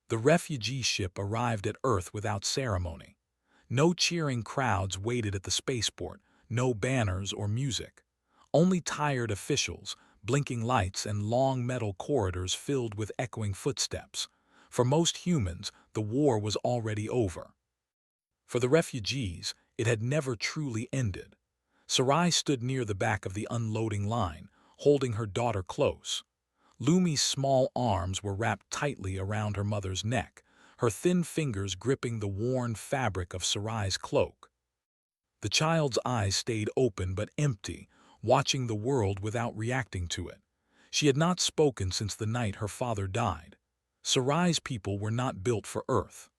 The refugee ship arrived at Earth without ceremony. No cheering crowds waited at the spaceport, no banners or music. Only tired officials, blinking lights, and long metal corridors filled with echoing footsteps. For most humans, the war was already over. For the refugees, it had never truly ended. Sarai stood near the back of the unloading line, holding her daughter close. Lumi's small arms were wrapped tightly around her mother's neck, her thin fingers gripping the worn fabric of Sarai's cloak. The child's eyes stayed open but empty, watching the world without reacting to it. She had not spoken since the night her father died. Sarai's people were not built for Earth.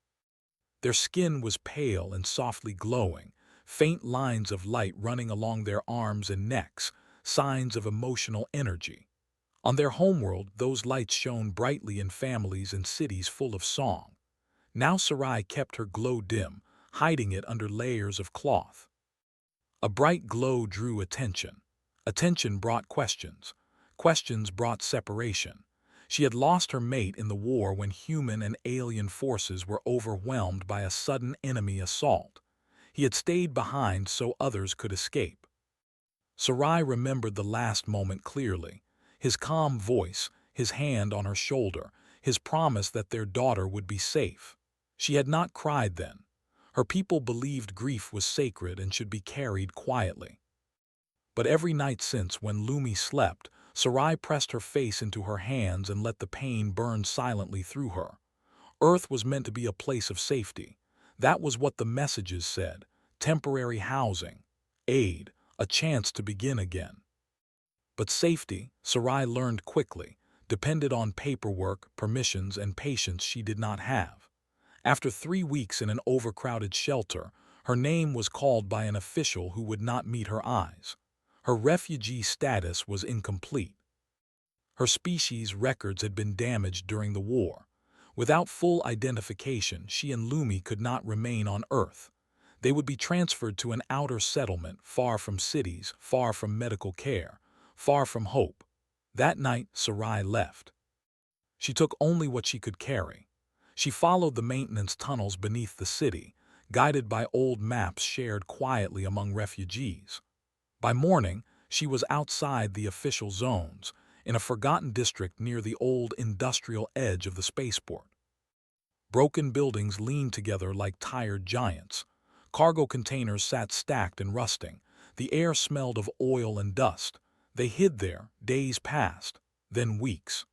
Their skin was pale and softly glowing, faint lines of light running along their arms and necks, signs of emotional energy. On their homeworld, those lights shone brightly in families and cities full of song. Now Sarai kept her glow dim, hiding it under layers of cloth. A bright glow drew attention. Attention brought questions. Questions brought separation. She had lost her mate in the war when human and alien forces were overwhelmed by a sudden enemy assault. He had stayed behind so others could escape. Sarai remembered the last moment clearly. His calm voice, his hand on her shoulder, his promise that their daughter would be safe. She had not cried then. Her people believed grief was sacred and should be carried quietly. But every night since, when Lumi slept, Sarai pressed her face into her hands and let the pain burn silently through her. Earth was meant to be a place of safety. That was what the messages said: temporary housing, aid, a chance to begin again. But safety, Sarai learned quickly, depended on paperwork, permissions, and patience she did not have. After 3 weeks in an overcrowded shelter, her name was called by an official who would not meet her eyes. Her refugee status was incomplete. Her species records had been damaged during the war. Without full identification, she and Lumi could not remain on Earth. They would be transferred to an outer settlement, far from cities, far from medical care, far from hope. That night, Sarai left. She took only what she could carry. She followed the maintenance tunnels beneath the city, guided by old maps shared quietly among refugees. By morning, she was outside the official zones, in a forgotten district near the old industrial edge of the spaceport. Broken buildings leaned together like tired giants. Cargo containers sat stacked and rusting. The air smelled of oil and dust. They hid there. Days passed, then weeks.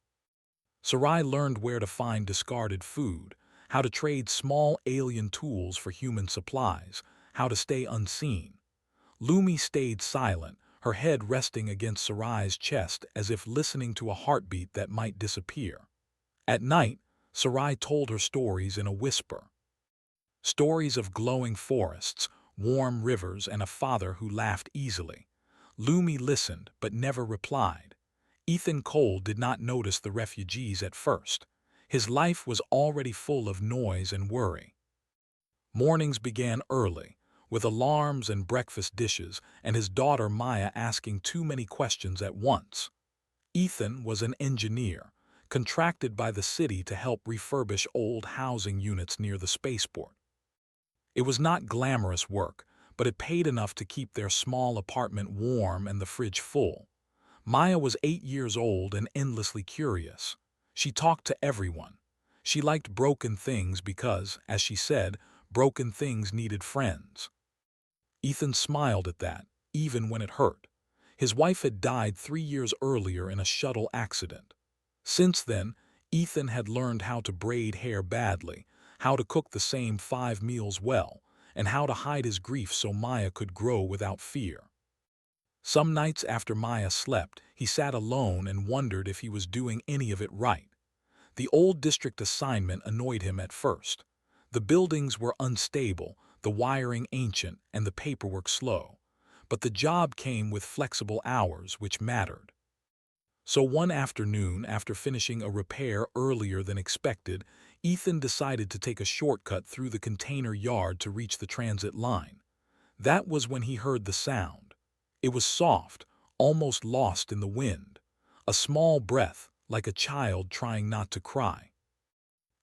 Sarai learned where to find discarded food, how to trade small alien tools for human supplies, how to stay unseen. Lumi stayed silent, her head resting against Sarai's chest as if listening to a heartbeat that might disappear. At night, Sarai told her stories in a whisper. Stories of glowing forests, warm rivers, and a father who laughed easily. Lumi listened but never replied. Ethan Cole did not notice the refugees at first. His life was already full of noise and worry. Mornings began early, with alarms and breakfast dishes, and his daughter Maya asking too many questions at once. Ethan was an engineer, contracted by the city to help refurbish old housing units near the spaceport. It was not glamorous work, but it paid enough to keep their small apartment warm and the fridge full. Maya was 8 years old and endlessly curious. She talked to everyone. She liked broken things because, as she said, broken things needed friends. Ethan smiled at that, even when it hurt. His wife had died 3 years earlier in a shuttle accident. Since then, Ethan had learned how to braid hair badly, how to cook the same 5 meals well, and how to hide his grief so Maya could grow without fear. Some nights after Maya slept, he sat alone and wondered if he was doing any of it right. The old district assignment annoyed him at first. The buildings were unstable, the wiring ancient, and the paperwork slow. But the job came with flexible hours, which mattered. So one afternoon, after finishing a repair earlier than expected, Ethan decided to take a shortcut through the container yard to reach the transit line. That was when he heard the sound. It was soft, almost lost in the wind. A small breath, like a child trying not to cry.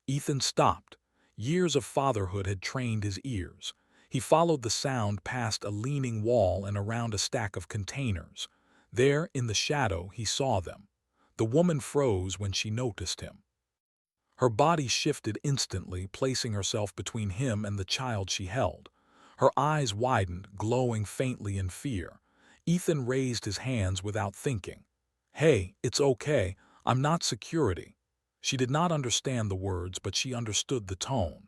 Ethan stopped. Years of fatherhood had trained his ears. He followed the sound past a leaning wall and around a stack of containers. There, in the shadow, he saw them. The woman froze when she noticed him. Her body shifted instantly, placing herself between him and the child she held. Her eyes widened, glowing faintly in fear. Ethan raised his hands without thinking. "Hey, it's okay. I'm not security." She did not understand the words, but she understood the tone.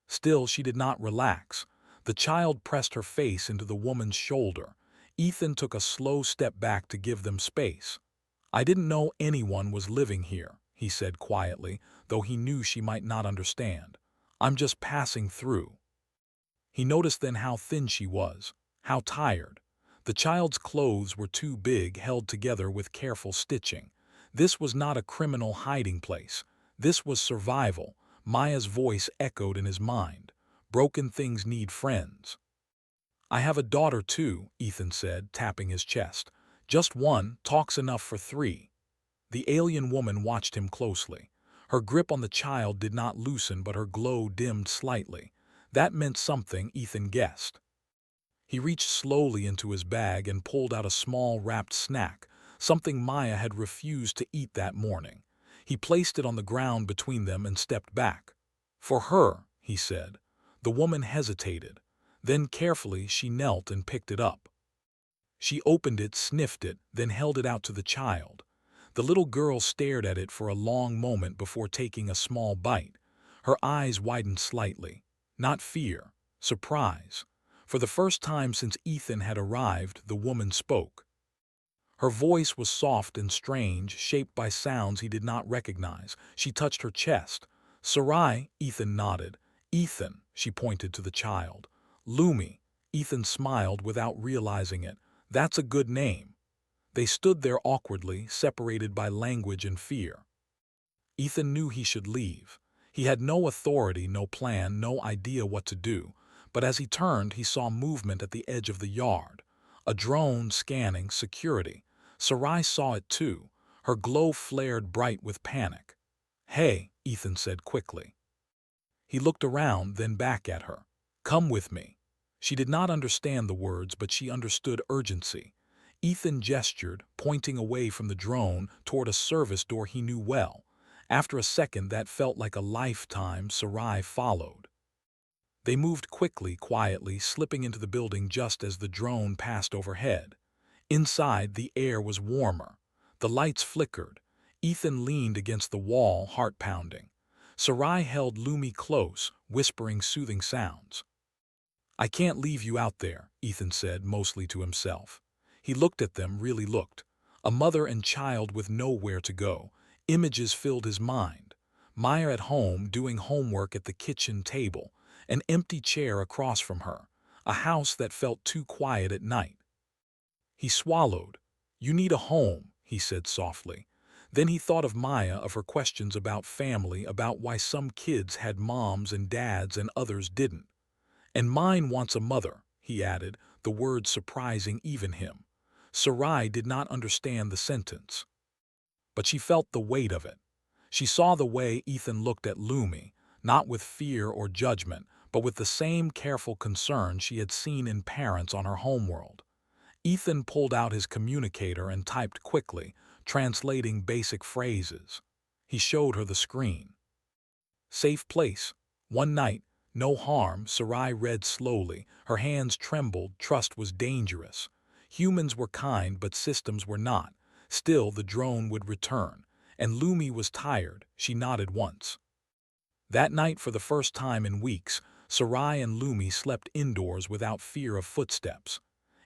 Still, she did not relax. The child pressed her face into the woman's shoulder. Ethan took a slow step back to give them space. "I didn't know anyone was living here," he said quietly, though he knew she might not understand. "I'm just passing through." He noticed then how thin she was, how tired. The child's clothes were too big, held together with careful stitching. This was not a criminal hiding place. This was survival. Maya's voice echoed in his mind. "Broken things need friends." "I have a daughter too," Ethan said, tapping his chest. "Just one, talks enough for three." The alien woman watched him closely. Her grip on the child did not loosen, but her glow dimmed slightly. That meant something, Ethan guessed. He reached slowly into his bag and pulled out a small wrapped snack, something Maya had refused to eat that morning. He placed it on the ground between them and stepped back. "For her," he said. The woman hesitated. Then carefully she knelt and picked it up. She opened it, sniffed it, then held it out to the child. The little girl stared at it for a long moment before taking a small bite. Her eyes widened slightly. Not fear, surprise. For the first time since Ethan had arrived, the woman spoke. Her voice was soft and strange, shaped by sounds he did not recognize. She touched her chest. "Sarai," Ethan nodded. "Ethan," she pointed to the child. "Lumi." Ethan smiled without realizing it. "That's a good name." They stood there awkwardly, separated by language and fear. Ethan knew he should leave. He had no authority, no plan, no idea what to do. But as he turned, he saw movement at the edge of the yard. A drone scanning security. Sarai saw it too. Her glow flared bright with panic. "Hey," Ethan said quickly. He looked around, then back at her. "Come with me." She did not understand the words, but she understood urgency. Ethan gestured, pointing away from the drone toward a service door he knew well. After a second that felt like a lifetime, Sarai followed. They moved quickly, quietly, slipping into the building just as the drone passed overhead. Inside, the air was warmer. The lights flickered. Ethan leaned against the wall, heart pounding. Sarai held Lumi close, whispering soothing sounds. "I can't leave you out there," Ethan said, mostly to himself. He looked at them, really looked. A mother and child with nowhere to go. Images filled his mind. Maya at home, doing homework at the kitchen table. An empty chair across from her. A house that felt too quiet at night. He swallowed. "You need a home," he said softly. Then he thought of Maya, of her questions about family, about why some kids had moms and dads and others didn't. "And mine wants a mother," he added, the words surprising even him. Sarai did not understand the sentence. But she felt the weight of it. She saw the way Ethan looked at Lumi, not with fear or judgment, but with the same careful concern she had seen in parents on her homeworld. Ethan pulled out his communicator and typed quickly, translating basic phrases. He showed her the screen. "Safe place. One night. No harm," Sarai read slowly. Her hands trembled. Trust was dangerous. Humans were kind, but systems were not. Still, the drone would return. And Lumi was tired. She nodded once. That night, for the first time in weeks, Sarai and Lumi slept indoors without fear of footsteps.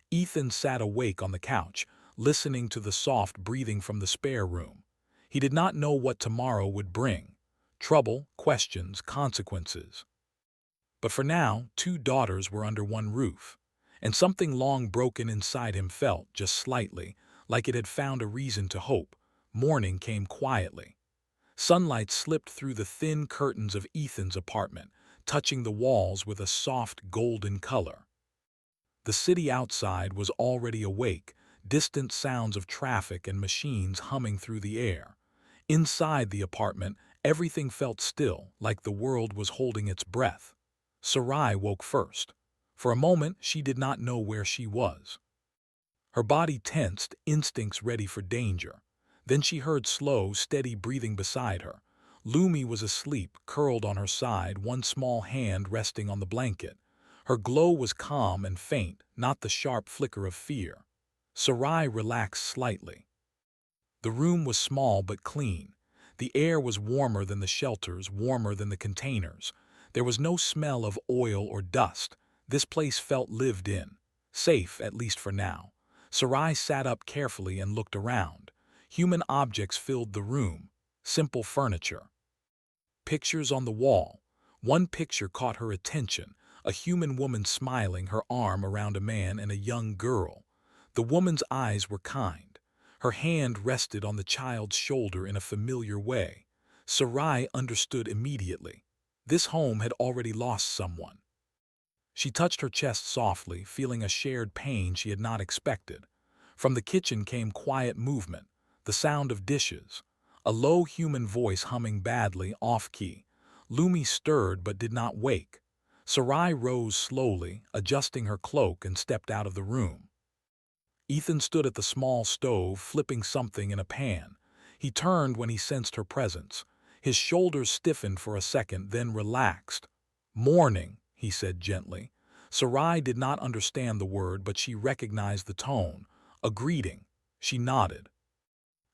Ethan sat awake on the couch, listening to the soft breathing from the spare room. He did not know what tomorrow would bring. Trouble, questions, consequences. But for now, two daughters were under one roof. And something long broken inside him felt, just slightly, like it had found a reason to hope. Morning came quietly. Sunlight slipped through the thin curtains of Ethan's apartment, touching the walls with a soft golden color. The city outside was already awake, distant sounds of traffic and machines humming through the air. Inside the apartment, Everything felt still, like the world was holding its breath. Sarai woke first. For a moment, she did not know where she was. Her body tensed, instincts ready for danger. Then she heard slow, steady breathing beside her. Lumi was asleep, curled on her side, one small hand resting on the blanket. Her glow was calm and faint, not the sharp flicker of fear. Sarai relaxed slightly. The room was small but clean. The air was warmer than the shelters, warmer than the containers. There was no smell of oil or dust. This place felt lived in. Safe, at least for now. Sarai sat up carefully and looked around. Human objects filled the room. Simple furniture. Pictures on the wall. One picture caught her attention. A human woman smiling, her arm around a man and a young girl. The woman's eyes were kind. Her hand rested on the child's shoulder in a familiar way. Sarai understood immediately. This home had already lost someone. She touched her chest softly, feeling a shared pain she had not expected. From the kitchen came quiet movement, the sound of dishes. A low human voice humming badly, off-key. Lumi stirred but did not wake. Sarai rose slowly, adjusting her cloak, and stepped out of the room. Ethan stood at the small stove, flipping something in a pan. He turned when he sensed her presence. His shoulders stiffened for a second, then relaxed. "Morning," he said gently. Sarai did not understand the word, but she recognized the tone. A greeting. She nodded.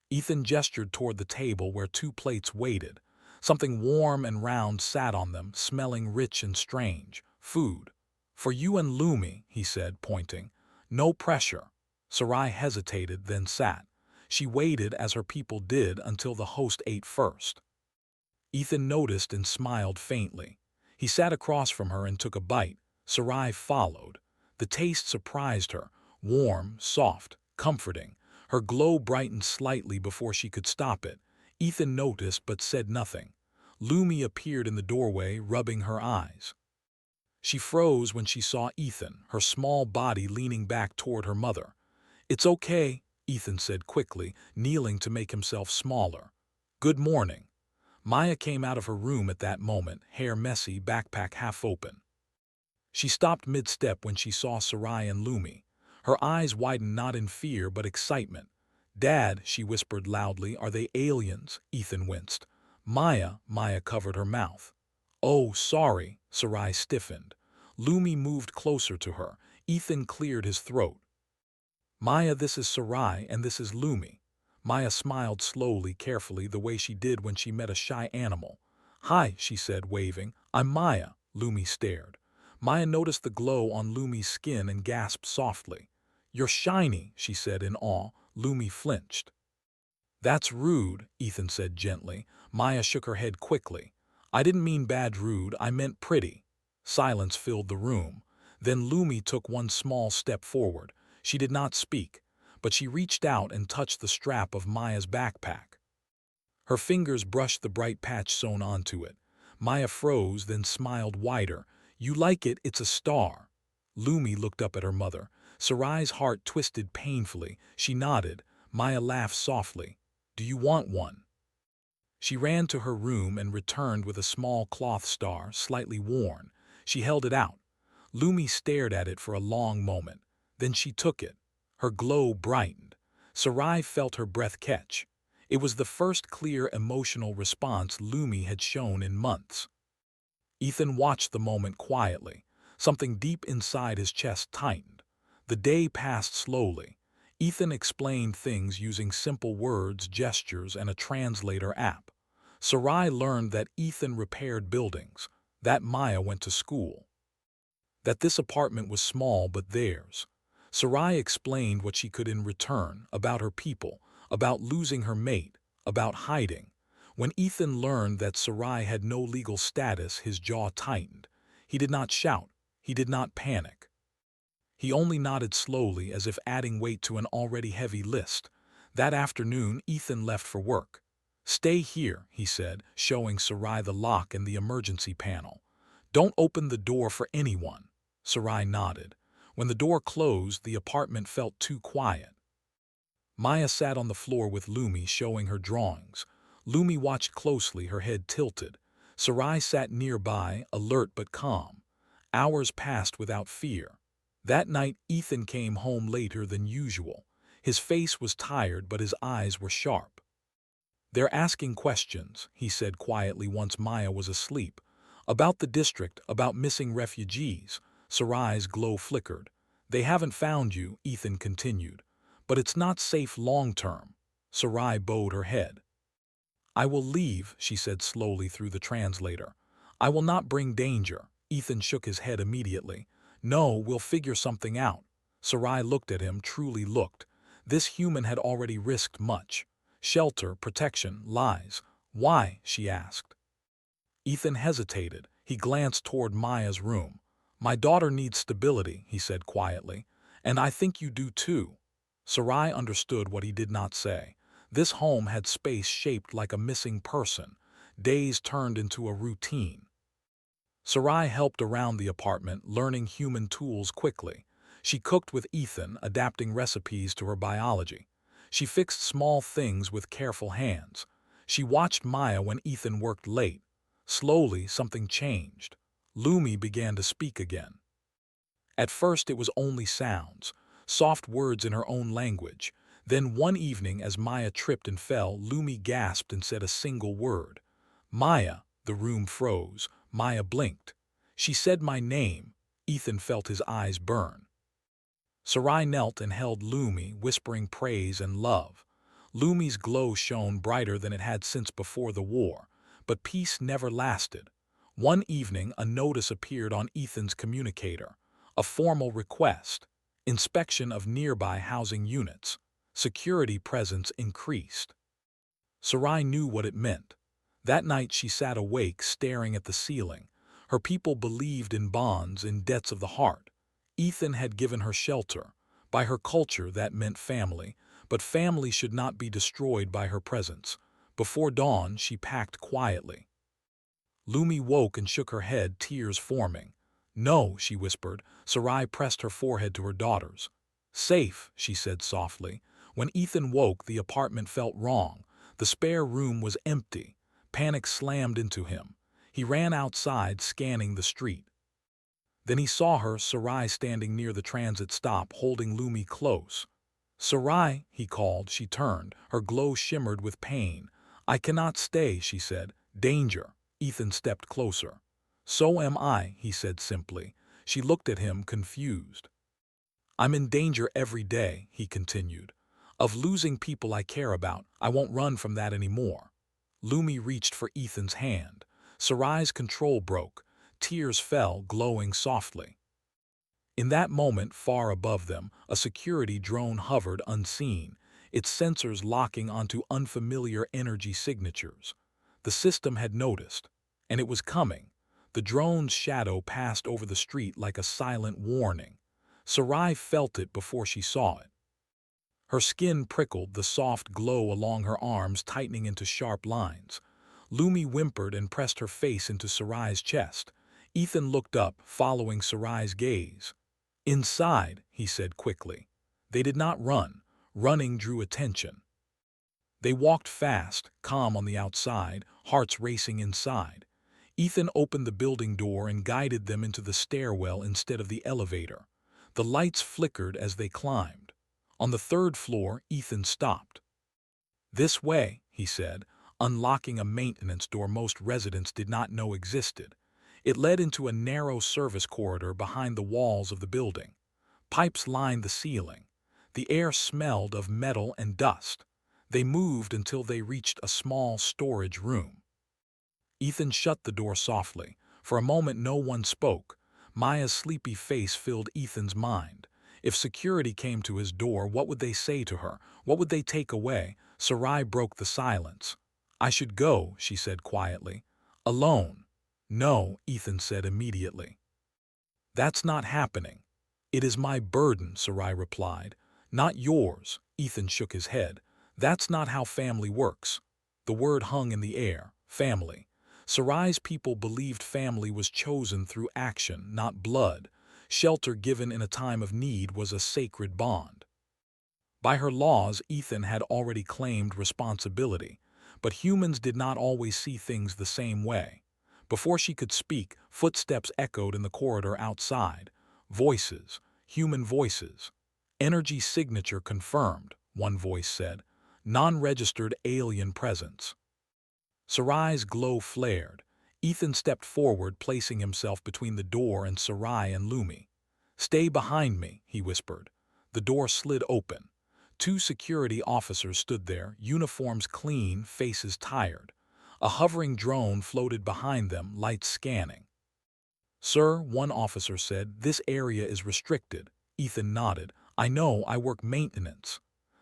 Ethan gestured toward the table where two plates waited. Something warm and round sat on them, smelling rich and strange. Food. "For you and Lumi," he said, pointing. "No pressure." Sarai hesitated, then sat. She waited, as her people did, until the host ate first. Ethan noticed and smiled faintly. He sat across from her and took a bite. Sarai followed. The taste surprised her. Warm, soft, comforting. Her glow brightened slightly before she could stop it. Ethan noticed but said nothing. Lumi appeared in the doorway, rubbing her eyes. She froze when she saw Ethan, her small body leaning back toward her mother. "It's okay," Ethan said quickly, kneeling to make himself smaller. "Good morning." Maya came out of her room at that moment, hair messy, backpack half open. She stopped mid-step when she saw Sarai and Lumi. Her eyes widened not in fear but excitement. "Dad," she whispered loudly, "are they aliens?" Ethan winced. Maya covered her mouth. "Oh, sorry," Sarai stiffened. Lumi moved closer to her. Ethan cleared his throat. "Maya, this is Sarai and this is Lumi." Maya smiled slowly, carefully, the way she did when she met a shy animal. "Hi," she said, waving. "I'm Maya." Lumi stared. Maya noticed the glow on Lumi's skin and gasped softly. "You're shiny," she said in awe. Lumi flinched. "That's rude," Ethan said gently. Maya shook her head quickly. "I didn't mean bad rude, I meant pretty." Silence filled the room. Then Lumi took one small step forward. She did not speak, but she reached out and touched the strap of Maya's backpack. Her fingers brushed the bright patch sewn onto it. Maya froze, then smiled wider. "You like it, it's a star." Lumi looked up at her mother. Sarai's heart twisted painfully. She nodded. Maya laughed softly. "Do you want one?" She ran to her room and returned with a small cloth star, slightly worn. She held it out. Lumi stared at it for a long moment. Then she took it. Her glow brightened. Sarai felt her breath catch. It was the first clear emotional response Lumi had shown in months. Ethan watched the moment quietly. Something deep inside his chest tightened. The day passed slowly. Ethan explained things using simple words, gestures, and a translator app. Sarai learned that Ethan repaired buildings, that Maya went to school, that this apartment was small but theirs. Sarai explained what she could in return, about her people, about losing her mate, about hiding. When Ethan learned that Sarai had no legal status, his jaw tightened. He did not shout. He did not panic. He only nodded slowly, as if adding weight to an already heavy list. That afternoon, Ethan left for work. "Stay here," he said, showing Sarai the lock and the emergency panel. "Don't open the door for anyone." Sarai nodded. When the door closed, the apartment felt too quiet. Maya sat on the floor with Lumi, showing her drawings. Lumi watched closely, her head tilted. Sarai sat nearby, alert but calm. Hours passed without fear. That night, Ethan came home later than usual. His face was tired, but his eyes were sharp. "They're asking questions," he said quietly once Maya was asleep. "About the district, about missing refugees." Sarai's glow flickered. "They haven't found you," Ethan continued. "But it's not safe long-term." Sarai bowed her head. "I will leave," she said slowly through the translator. "I will not bring danger." Ethan shook his head immediately. "No, we'll figure something out." Sarai looked at him, truly looked. This human had already risked much. Shelter, protection, lies. "Why?" she asked. Ethan hesitated. He glanced toward Maya's room. "My daughter needs stability," he said quietly. "And I think you do too." Sarai understood what he did not say. This home had space shaped like a missing person. Days turned into a routine. Sarai helped around the apartment, learning human tools quickly. She cooked with Ethan, adapting recipes to her biology. She fixed small things with careful hands. She watched Maya when Ethan worked late. Slowly, something changed. Lumi began to speak again. At first it was only sounds, soft words in her own language. Then one evening, as Maya tripped and fell, Lumi gasped and said a single word. "Maya." The room froze. Maya blinked. She said my name. Ethan felt his eyes burn. Sarai knelt and held Lumi, whispering praise and love. Lumi's glow shone brighter than it had since before the war, but peace never lasted. One evening, a notice appeared on Ethan's communicator. A formal request. Inspection of nearby housing units. Security presence increased. Sarai knew what it meant. That night she sat awake, staring at the ceiling. Her people believed in bonds, in debts of the heart. Ethan had given her shelter. By her culture, that meant family, but family should not be destroyed by her presence. Before dawn, she packed quietly. Lumi woke and shook her head, tears forming. "No," she whispered. Sarai pressed her forehead to her daughter's. "Safe," she said softly. When Ethan woke, the apartment felt wrong. The spare room was empty. Panic slammed into him. He ran outside, scanning the street. Then he saw her, Sarai, standing near the transit stop, holding Lumi close. "Sarai," he called. She turned. Her glow shimmered with pain. "I cannot stay," she said. "Danger." Ethan stepped closer. "So am I," he said simply. She looked at him, confused. "I'm in danger every day," he continued. "Of losing people I care about. I won't run from that anymore." Lumi reached for Ethan's hand. Sarai's control broke. Tears fell, glowing softly. In that moment, far above them, a security drone hovered unseen, its sensors locking onto unfamiliar energy signatures. The system had noticed, and it was coming. The drone's shadow passed over the street like a silent warning. Sarai felt it before she saw it. Her skin prickled, the soft glow along her arms tightening into sharp lines. Lumi whimpered and pressed her face into Sarai's chest. Ethan looked up, following Sarai's gaze. "Inside," he said quickly. They did not run. Running drew attention. They walked fast, calm on the outside, hearts racing inside. Ethan opened the building door and guided them into the stairwell instead of the elevator. The lights flickered as they climbed. On the third floor, Ethan stopped. "This way," he said, unlocking a maintenance door most residents did not know existed. It led into a narrow service corridor behind the walls of the building. Pipes lined the ceiling. The air smelled of metal and dust. They moved until they reached a small storage room. Ethan shut the door softly. For a moment no one spoke. Maya's sleepy face filled Ethan's mind. If security came to his door, what would they say to her? What would they take away? Sarai broke the silence. "I should go," she said quietly. "Alone." "No," Ethan said immediately. "That's not happening." "It is my burden," Sarai replied. "Not yours." Ethan shook his head. "That's not how family works." The word hung in the air. Family. Sarai's people believed family was chosen through action, not blood. Shelter given in a time of need was a sacred bond. By her laws, Ethan had already claimed responsibility. But humans did not always see things the same way. Before she could speak, footsteps echoed in the corridor outside. Voices, human voices. Energy signature confirmed, one voice said. Non-registered alien presence. Sarai's glow flared. Ethan stepped forward, placing himself between the door and Sarai and Lumi. "Stay behind me," he whispered. The door slid open. Two security officers stood there, uniforms clean, faces tired. A hovering drone floated behind them, lights scanning. "Sir," one officer said, "this area is restricted." Ethan nodded. "I know, I work maintenance."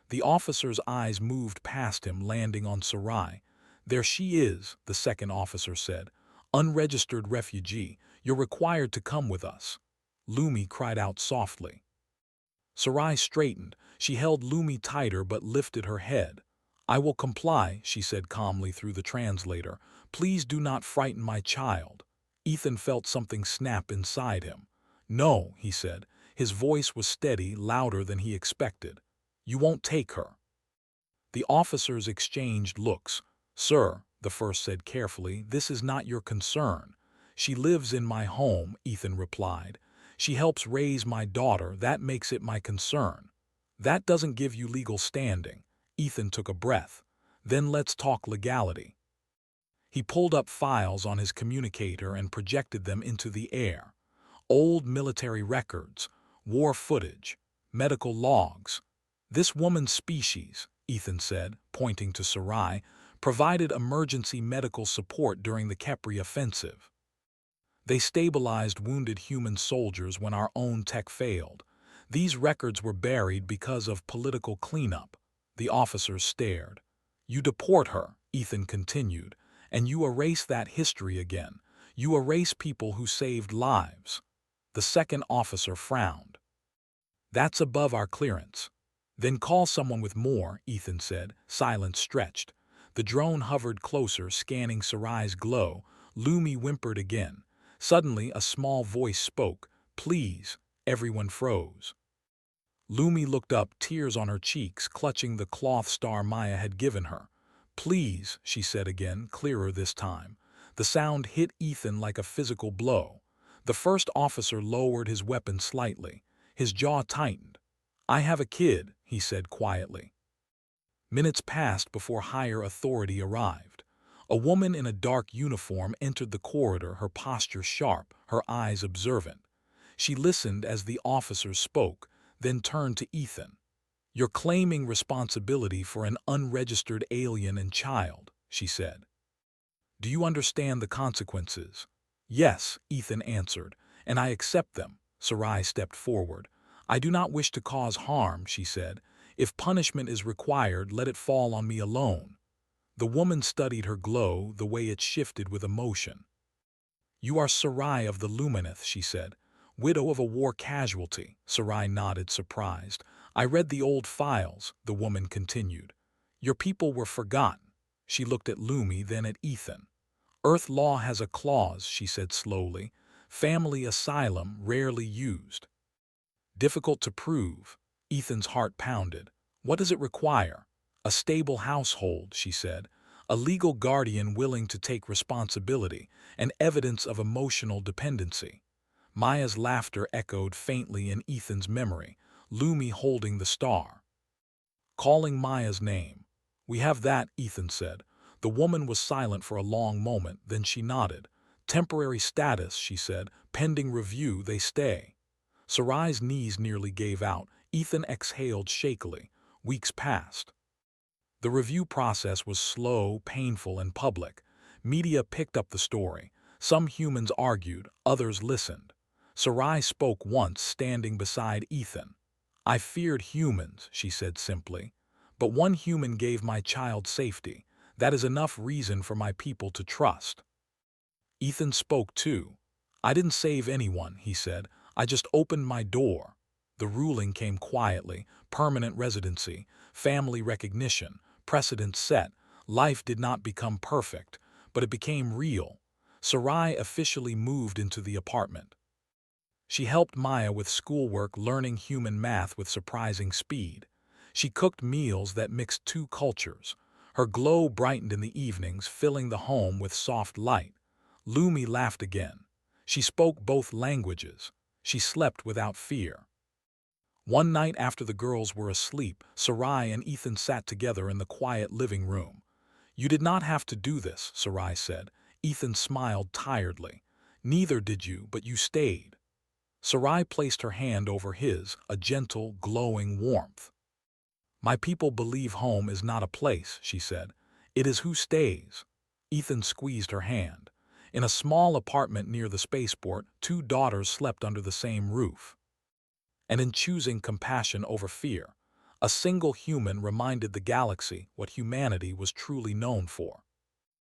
The officer's eyes moved past him, landing on Sarai. "There she is," the second officer said. "Unregistered refugee. You're required to come with us." Lumi cried out softly. Sarai straightened. She held Lumi tighter but lifted her head. "I will comply," she said calmly through the translator. "Please do not frighten my child." Ethan felt something snap inside him. "No," he said. His voice was steady, louder than he expected. "You won't take her." The officers exchanged looks. "Sir," the first said carefully, "this is not your concern." "She lives in my home," Ethan replied. "She helps raise my daughter, that makes it my concern." "That doesn't give you legal standing." Ethan took a breath. "Then let's talk legality." He pulled up files on his communicator and projected them into the air. Old military records, war footage, medical logs. "This woman's species," Ethan said, pointing to Sarai, "provided emergency medical support during the Khepri offensive. They stabilized wounded human soldiers when our own tech failed. These records were buried because of political cleanup." The officers stared. "You deport her," Ethan continued, "and you erase that history again. You erase people who saved lives." The second officer frowned. "That's above our clearance." "Then call someone with more," Ethan said. Silence stretched. The drone hovered closer, scanning Sarai's glow. Lumi whimpered again. Suddenly, a small voice spoke. "Please." Everyone froze. Lumi looked up, tears on her cheeks, clutching the cloth star Maya had given her. "Please," she said again, clearer this time. The sound hit Ethan like a physical blow. The first officer lowered his weapon slightly. His jaw tightened. "I have a kid," he said quietly. Minutes passed before higher authority arrived. A woman in a dark uniform entered the corridor, her posture sharp, her eyes observant. She listened as the officer spoke, then turned to Ethan. "You're claiming responsibility for an unregistered alien and child," she said. "Do you understand the consequences?" "Yes," Ethan answered, "and I accept them." Sarai stepped forward. "I do not wish to cause harm," she said. "If punishment is required, let it fall on me alone." The woman studied her glow, the way it shifted with emotion. "You are Sarai of the Lumineth," she said. "Widow of a war casualty." Sarai nodded, surprised. "I read the old files," the woman continued. "Your people were forgotten." She looked at Lumi, then at Ethan. "Earth law has a clause," she said slowly. "Family asylum, rarely used." "Difficult to prove." Ethan's heart pounded. "What does it require?" "A stable household," she said. "A legal guardian willing to take responsibility, and evidence of emotional dependency." Maya's laughter echoed faintly in Ethan's memory, Lumi holding the star. Calling Maya's name. "We have that," Ethan said. The woman was silent for a long moment, then she nodded. "Temporary status," she said. "Pending review, they stay." Sarai's knees nearly gave out. Ethan exhaled shakily. Weeks passed. The review process was slow, painful, and public. Media picked up the story. Some humans argued, others listened. Sarai spoke once, standing beside Ethan. "I feared humans," she said simply. "But one human gave my child safety. That is enough reason for my people to trust." Ethan spoke too. "I didn't save anyone," he said. "I just opened my door." The ruling came quietly. Permanent residency, family recognition, precedent set. Life did not become perfect, but it became real. Sarai officially moved into the apartment. She helped Maya with schoolwork, learning human math with surprising speed. She cooked meals that mixed two cultures. Her glow brightened in the evenings, filling the home with soft light. Lumi laughed again. She spoke both languages. She slept without fear. One night after the girls were asleep, Sarai and Ethan sat together in the quiet living room. "You did not have to do this," Sarai said. Ethan smiled tiredly. "Neither did you, but you stayed." Sarai placed her hand over his, a gentle, glowing warmth. "My people believe home is not a place," she said. "It is who stays." Ethan squeezed her hand. In a small apartment near the spaceport, two daughters slept under the same roof. And in choosing compassion over fear, a single human reminded the galaxy what humanity was truly known for.